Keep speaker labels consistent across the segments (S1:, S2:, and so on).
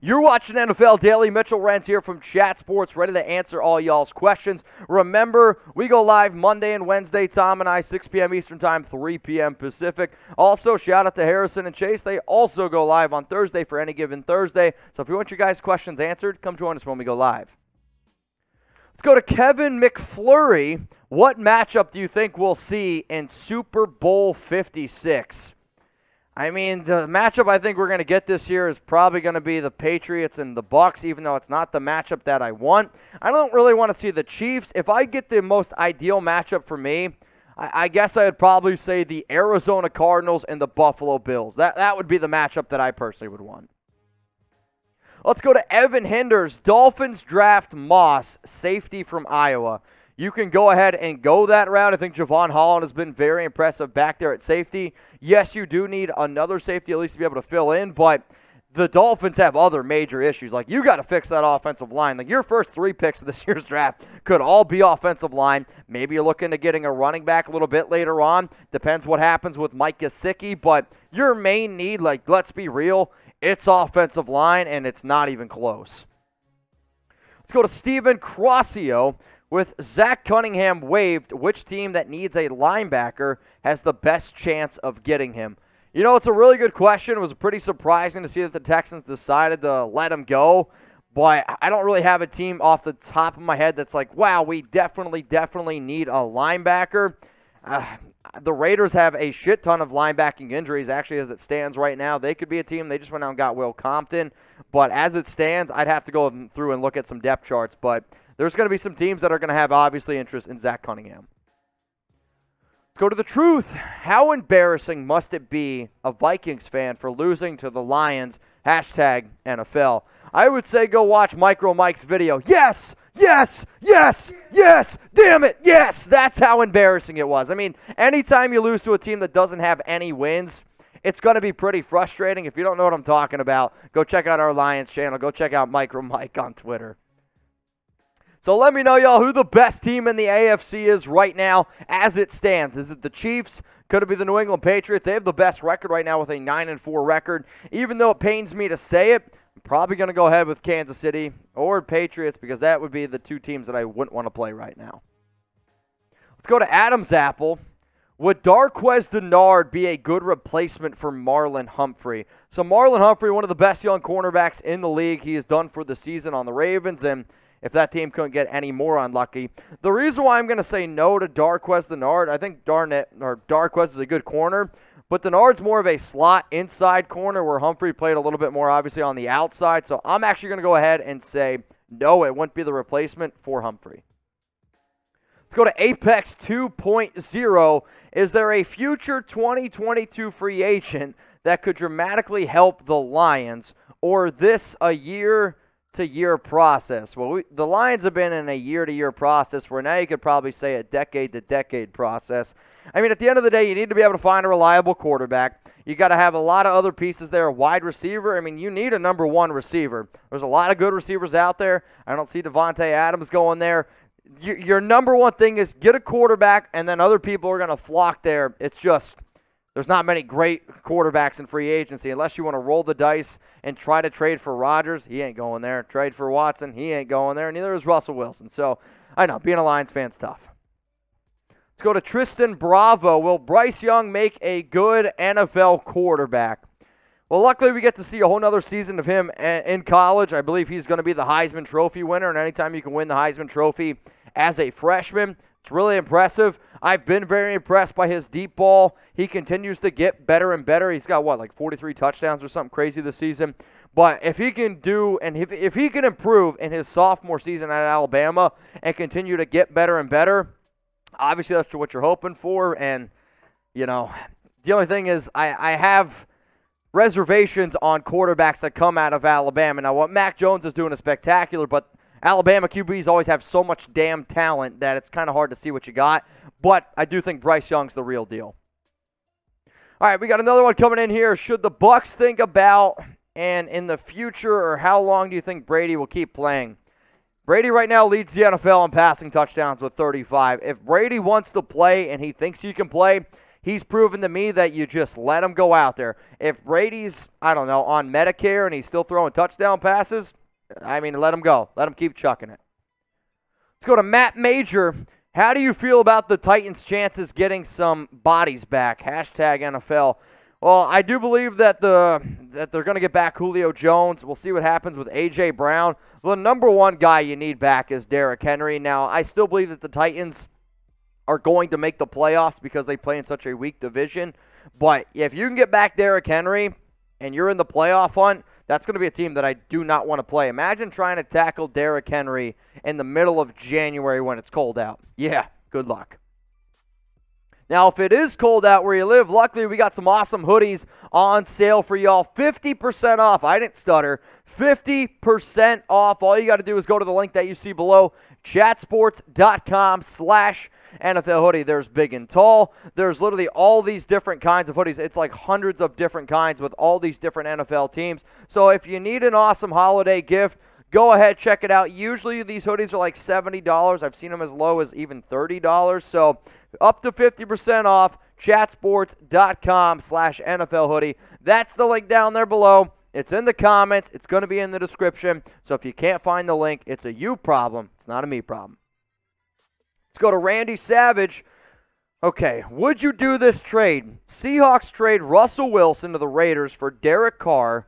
S1: You're watching NFL Daily. Mitchell Renz here from Chat Sports, ready to answer all y'all's questions. Remember, we go live Monday and Wednesday, Tom and I, 6 p.m. Eastern Time, 3 p.m. Pacific. Also, shout out to Harrison and Chase. They also go live on Thursday for any given Thursday. So if you want your guys' questions answered, come join us when we go live. Let's go to Kevan McFlurry. What matchup do you think we'll see in Super Bowl 56? I mean, the matchup I think we're going to get this year is probably going to be the Patriots and the Bucs, even though it's not the matchup that I want. I don't really want to see the Chiefs. If I get the most ideal matchup for me, I guess I would probably say the Arizona Cardinals and the Buffalo Bills. That would be the matchup that I personally would want. Let's go to Evan Hinders. Dolphins draft Moss, safety from Iowa. You can go ahead and go that route. I think Javon Holland has been very impressive back there at safety. Yes, you do need another safety at least to be able to fill in, but the Dolphins have other major issues. Like, you got to fix that offensive line. Like, your first 3 picks of this year's draft could all be offensive line. Maybe you're looking at getting a running back a little bit later on. Depends what happens with Mike Gesicki, but your main need, like, let's be real, it's offensive line, and it's not even close. Let's go to Steven Crosio. With Zach Cunningham waived, which team that needs a linebacker has the best chance of getting him? You know, it's a really good question. It was pretty surprising to see that the Texans decided to let him go, but I don't really have a team off the top of my head that's like, wow, we definitely need a linebacker. The Raiders have a shit ton of linebacking injuries, actually, as it stands right now. They could be a team. They just went out and got Will Compton, but as it stands, I'd have to go through and look at some depth charts, but there's going to be some teams that are going to have, obviously, interest in Zach Cunningham. Let's go to the truth. How embarrassing must it be, a Vikings fan, for losing to the Lions, #NFL? I would say go watch Micro Mike's video. Yes, damn it, yes. That's how embarrassing it was. I mean, anytime you lose to a team that doesn't have any wins, it's going to be pretty frustrating. If you don't know what I'm talking about, go check out our Lions channel. Go check out Micro Mike on Twitter. So let me know, y'all, who the best team in the AFC is right now as it stands. Is it the Chiefs? Could it be the New England Patriots? They have the best record right now with a 9-4 record. Even though it pains me to say it, I'm probably going to go ahead with Kansas City or Patriots because that would be the 2 teams that I wouldn't want to play right now. Let's go to Adam's Apple. Would Darqueze Dennard be a good replacement for Marlon Humphrey? So Marlon Humphrey, one of the best young cornerbacks in the league. He is done for the season on the Ravens, and if that team couldn't get any more unlucky. The reason why I'm going to say no to Darqueze Dennard, I think Darqueze is a good corner, but Dennard's more of a slot inside corner where Humphrey played a little bit more obviously on the outside. So I'm actually going to go ahead and say no, it wouldn't be the replacement for Humphrey. Let's go to Apex 2.0. Is there a future 2022 free agent that could dramatically help the Lions, or this a year-to-year process? Well, the Lions have been in a year-to-year process where now you could probably say a decade-to-decade process. I mean, at the end of the day, you need to be able to find a reliable quarterback. You got to have a lot of other pieces there. A wide receiver, I mean, you need a number 1 receiver. There's a lot of good receivers out there. I don't see Devontae Adams going there. Your number 1 thing is get a quarterback, and then other people are going to flock there. It's just, there's not many great quarterbacks in free agency unless you want to roll the dice and try to trade for Rodgers. He ain't going there. Trade for Watson. He ain't going there. Neither is Russell Wilson. So, I know, being a Lions fan's tough. Let's go to Tristan Bravo. Will Bryce Young make a good NFL quarterback? Well, luckily we get to see a whole nother season of him in college. I believe he's going to be the Heisman Trophy winner, and anytime you can win the Heisman Trophy as a freshman, it's really impressive. I've been very impressed by his deep ball. He continues to get better and better. He's got, like 43 touchdowns or something crazy this season. But if he can do, and if he can improve in his sophomore season at Alabama and continue to get better and better, obviously that's what you're hoping for. And, you know, the only thing is I have reservations on quarterbacks that come out of Alabama. Now, what Mac Jones is doing is spectacular, but Alabama QBs always have so much damn talent that it's kind of hard to see what you got. But I do think Bryce Young's the real deal. All right, we got another one coming in here. Should the Bucs think about, and in the future, or how long do you think Brady will keep playing? Brady right now leads the NFL in passing touchdowns with 35. If Brady wants to play and he thinks he can play, he's proven to me that you just let him go out there. If Brady's, I don't know, on Medicare and he's still throwing touchdown passes, I mean, let him go. Let him keep chucking it. Let's go to Matt Major. How do you feel about the Titans' chances getting some bodies back? Hashtag NFL. Well, I do believe that they're going to get back Julio Jones. We'll see what happens with A.J. Brown. The number one guy you need back is Derrick Henry. Now, I still believe that the Titans are going to make the playoffs because they play in such a weak division. But if you can get back Derrick Henry and you're in the playoff hunt, that's going to be a team that I do not want to play. Imagine trying to tackle Derrick Henry in the middle of January when it's cold out. Yeah, good luck. Now, if it is cold out where you live, luckily we got some awesome hoodies on sale for y'all. 50% off. I didn't stutter. 50% off. All you got to do is go to the link that you see below, chatsports.com/NFL hoodie. There's big and tall. There's literally all these different kinds of hoodies. It's like hundreds of different kinds with all these different NFL teams. So if you need an awesome holiday gift, go ahead, check it out. Usually these hoodies are like $70. I've seen them as low as even $30. So up to 50% off, chatsports.com/NFL hoodie. That's the link down there below. It's in the comments. It's going to be in the description. So if you can't find the link, it's a you problem. It's not a me problem. Let's go to Randy Savage. Okay, would you do this trade? Seahawks trade Russell Wilson to the Raiders for Derek Carr,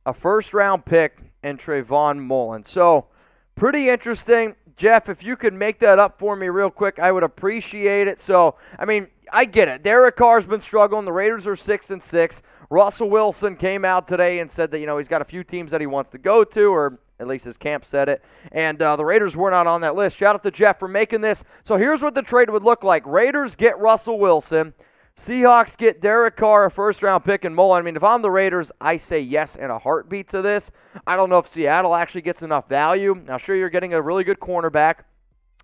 S1: a first-round pick, and Trayvon Mullen. So, pretty interesting. Jeff, if you could make that up for me real quick, I would appreciate it. So, I mean, I get it. Derek Carr's been struggling. The Raiders are 6-6. Russell Wilson came out today and said that, he's got a few teams that he wants to go to, or at least his camp said it. And the Raiders were not on that list. Shout out to Jeff for making this. So, here's what the trade would look like. Raiders get Russell Wilson. Seahawks get Derek Carr, a first-round pick, and Mullen. I mean, if I'm the Raiders, I say yes in a heartbeat to this. I don't know if Seattle actually gets enough value. Now, sure, you're getting a really good cornerback,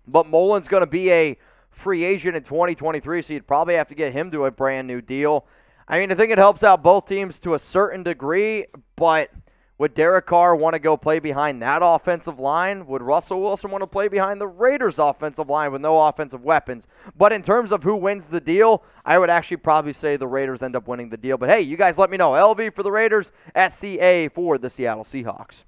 S1: but Mullen's going to be a free agent in 2023, so you'd probably have to get him to a brand-new deal. I mean, I think it helps out both teams to a certain degree, but would Derek Carr want to go play behind that offensive line? Would Russell Wilson want to play behind the Raiders' offensive line with no offensive weapons? But in terms of who wins the deal, I would actually probably say the Raiders end up winning the deal. But hey, you guys let me know. LV for the Raiders, SCA for the Seattle Seahawks.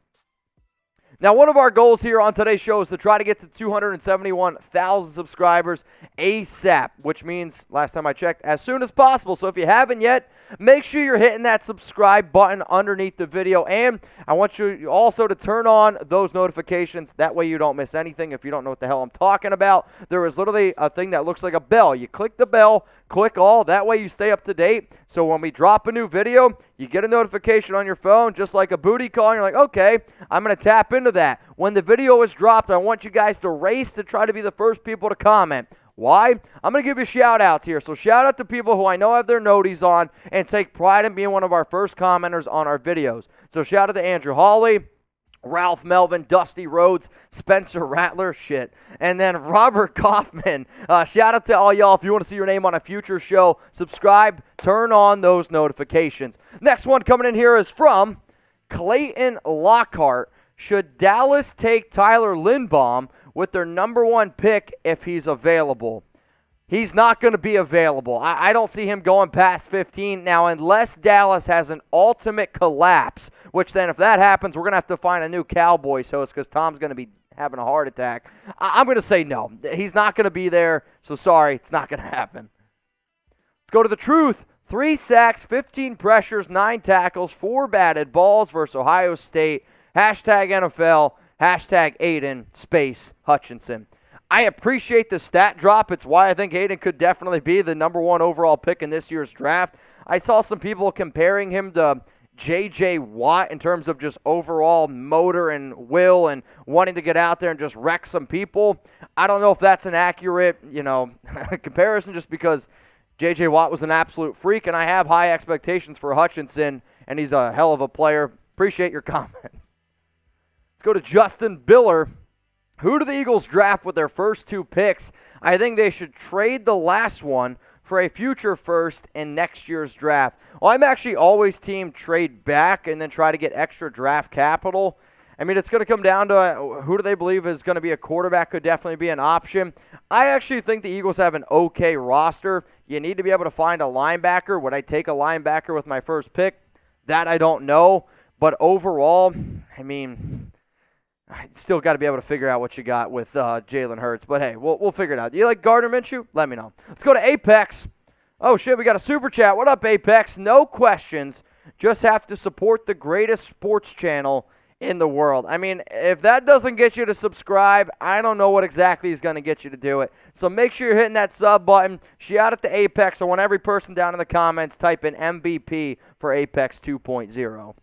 S1: Now, one of our goals here on today's show is to try to get to 271,000 subscribers ASAP, which means, last time I checked, as soon as possible. So if you haven't yet, make sure you're hitting that subscribe button underneath the video. And I want you also to turn on those notifications. That way you don't miss anything. If you don't know what the hell I'm talking about, there is literally a thing that looks like a bell. You click the bell, click all. That way you stay up to date. So when we drop a new video, you get a notification on your phone, just like a booty call. And you're like, okay, I'm going to tap into that. When the video is dropped, I want you guys to race to try to be the first people to comment. Why? I'm going to give you shout-outs here. So shout-out to people who I know have their noties on and take pride in being one of our first commenters on our videos. So shout-out to Andrew Hawley, Ralph Melvin, Dusty Rhodes, Spencer Rattler, shit, and then Robert Kaufman. Shout out to all y'all. If you want to see your name on a future show, subscribe, turn on those notifications. Next one coming in here is from Clayton Lockhart. Should Dallas take Tyler Linderbaum with their number one pick if he's available? He's not going to be available. I don't see him going past 15. Now, unless Dallas has an ultimate collapse, which then if that happens, we're going to have to find a new Cowboys host because Tom's going to be having a heart attack. I'm going to say no. He's not going to be there, so sorry, it's not going to happen. Let's go to the truth. 3 sacks, 15 pressures, 9 tackles, 4 batted balls versus Ohio State. Hashtag NFL, hashtag Aiden, space, Hutchinson. I appreciate the stat drop. It's why I think Aiden could definitely be the number 1 overall pick in this year's draft. I saw some people comparing him to J.J. Watt in terms of just overall motor and will and wanting to get out there and just wreck some people. I don't know if that's an accurate, comparison just because J.J. Watt was an absolute freak, and I have high expectations for Hutchinson, and he's a hell of a player. Appreciate your comment. Let's go to Justin Biller. Who do the Eagles draft with their first 2 picks? I think they should trade the last one for a future first in next year's draft. Well, I'm actually always team trade back and then try to get extra draft capital. I mean, it's going to come down to who do they believe is going to be a quarterback could definitely be an option. I actually think the Eagles have an okay roster. You need to be able to find a linebacker. Would I take a linebacker with my first pick? That I don't know. But overall, I mean, I still got to be able to figure out what you got with Jalen Hurts. But, hey, we'll figure it out. Do you like Gardner Minshew? Let me know. Let's go to Apex. Oh, shit, we got a super chat. What up, Apex? No questions. Just have to support the greatest sports channel in the world. I mean, if that doesn't get you to subscribe, I don't know what exactly is going to get you to do it. So make sure you're hitting that sub button. Shout out to Apex. I want every person down in the comments type in MVP for Apex 2.0.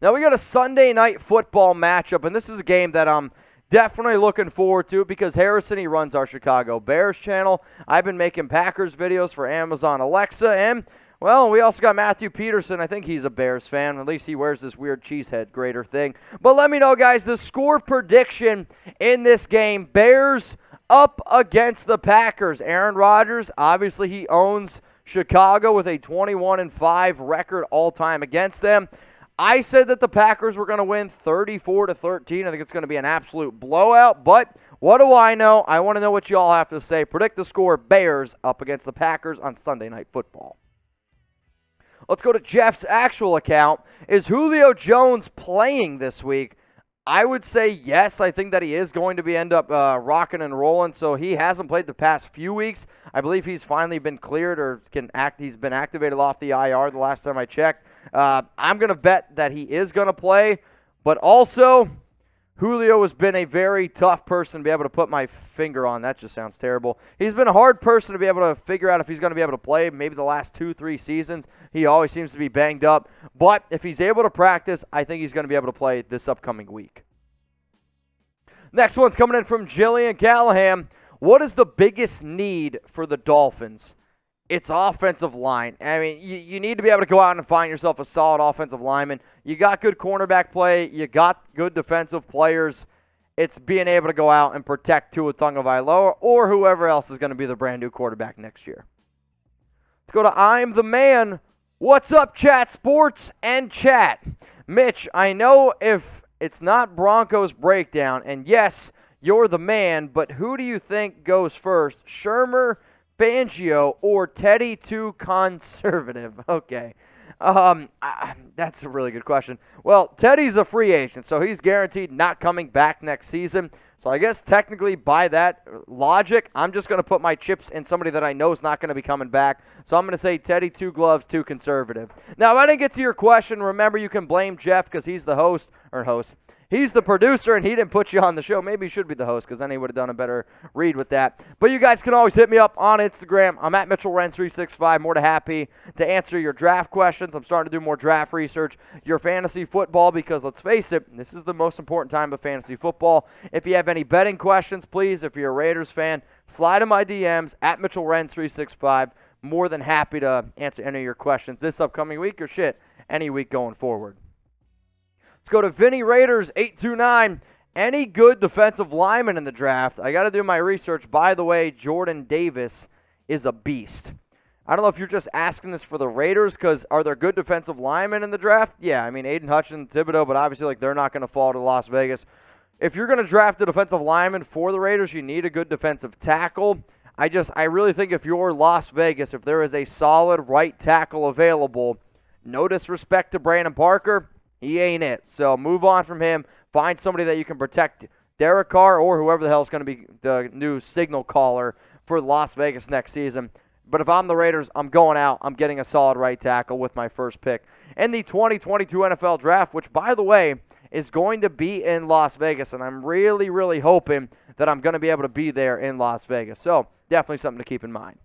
S1: Now we got a Sunday night football matchup, and this is a game that I'm definitely looking forward to because Harrison, he runs our Chicago Bears channel. I've been making Packers videos for Amazon Alexa, and, well, we also got Matthew Peterson. I think he's a Bears fan. At least he wears this weird cheesehead grater thing. But let me know, guys, the score prediction in this game. Bears up against the Packers. Aaron Rodgers, obviously he owns Chicago with a 21-5 record all-time against them. I said that the Packers were going to win 34-13. I think it's going to be an absolute blowout. But what do I know? I want to know what you all have to say. Predict the score. Bears up against the Packers on Sunday Night Football. Let's go to Jeff's actual account. Is Julio Jones playing this week? I would say yes. I think that he is going to end up rocking and rolling. So he hasn't played the past few weeks. I believe he's finally been cleared or he's been activated off the IR the last time I checked. I'm going to bet that he is going to play. But also, Julio has been a very tough person to be able to put my finger on. That just sounds terrible. He's been a hard person to be able to figure out if he's going to be able to play. Maybe the last 2-3 seasons, he always seems to be banged up. But if he's able to practice, I think he's going to be able to play this upcoming week. Next one's coming in from Jillian Callahan. What is the biggest need for the Dolphins? It's offensive line. I mean, you need to be able to go out and find yourself a solid offensive lineman. You got good cornerback play. You got good defensive players. It's being able to go out and protect Tua Tagovailoa or whoever else is going to be the brand new quarterback next year. Let's go to I'm the Man. What's up, chat sports and chat? Mitch, I know if it's not Broncos breakdown, and yes, you're the man, but who do you think goes first? Shermer, Fangio, or Teddy too conservative? Okay. That's a really good question. Well, Teddy's a free agent, so he's guaranteed not coming back next season. So I guess technically by that logic, I'm just going to put my chips in somebody that I know is not going to be coming back. So I'm going to say Teddy too gloves too conservative. Now, if I didn't get to your question, remember you can blame Jeff because he's the host. He's the producer, and he didn't put you on the show. Maybe he should be the host because then he would have done a better read with that. But you guys can always hit me up on Instagram. I'm at Mitchell Renz 365. More than happy to answer your draft questions. I'm starting to do more draft research. Your fantasy football, because let's face it, this is the most important time of fantasy football. If you have any betting questions, please, if you're a Raiders fan, slide in my DMs at Mitchell Renz 365. More than happy to answer any of your questions this upcoming week or any week going forward. Let's go to Vinny Raiders 829. Any good defensive lineman in the draft? I got to do my research. By the way, Jordan Davis is a beast. I don't know if you're just asking this for the Raiders because are there good defensive linemen in the draft? Yeah, I mean, Aiden Hutchinson, Thibodeau, but obviously they're not going to fall to Las Vegas. If you're going to draft a defensive lineman for the Raiders, you need a good defensive tackle. I really think if you're Las Vegas, if there is a solid right tackle available, no disrespect to Brandon Parker, he ain't it. So move on from him. Find somebody that you can protect. Derek Carr or whoever the hell is going to be the new signal caller for Las Vegas next season. But if I'm the Raiders, I'm going out. I'm getting a solid right tackle with my first pick in the 2022 NFL Draft, which, by the way, is going to be in Las Vegas. And I'm really, really hoping that I'm going to be able to be there in Las Vegas. So definitely something to keep in mind.